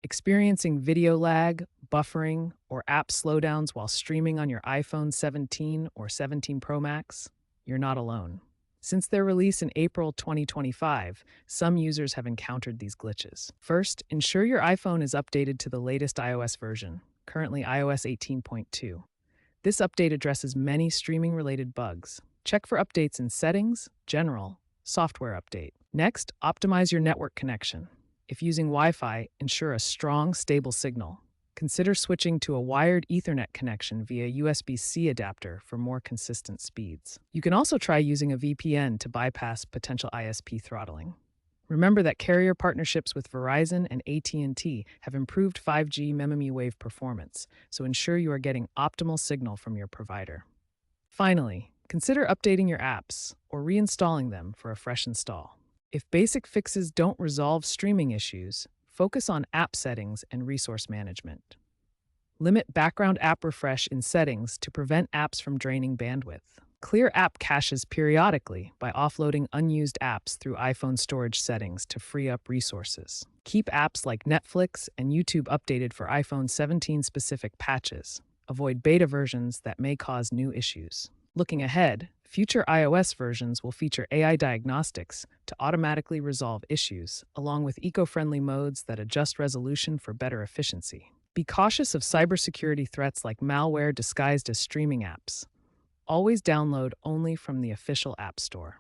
Experiencing video lag, buffering, or app slowdowns while streaming on your iPhone 17 or 17 Pro Max? You're not alone. Since their release in April 2025, some users have encountered these glitches. First, ensure your iPhone is updated to the latest iOS version, currently iOS 18.2. This update addresses many streaming-related bugs. Check for updates in Settings, General, Software Update. Next, optimize your network connection. If using Wi-Fi, ensure a strong, stable signal. Consider switching to a wired Ethernet connection via USB-C adapter for more consistent speeds. You can also try using a VPN to bypass potential ISP throttling. Remember that carrier partnerships with Verizon and AT&T have improved 5G mmWave wave performance, so ensure you are getting optimal signal from your provider. Finally, consider updating your apps or reinstalling them for a fresh install. If basic fixes don't resolve streaming issues, focus on app settings and resource management. Limit background app refresh in settings to prevent apps from draining bandwidth. Clear app caches periodically by offloading unused apps through iPhone storage settings to free up resources. Keep apps like Netflix and YouTube updated for iPhone 17 specific patches. Avoid beta versions that may cause new issues. Looking ahead, future iOS versions will feature AI diagnostics to automatically resolve issues, along with eco-friendly modes that adjust resolution for better efficiency. Be cautious of cybersecurity threats like malware disguised as streaming apps. Always download only from the official App Store.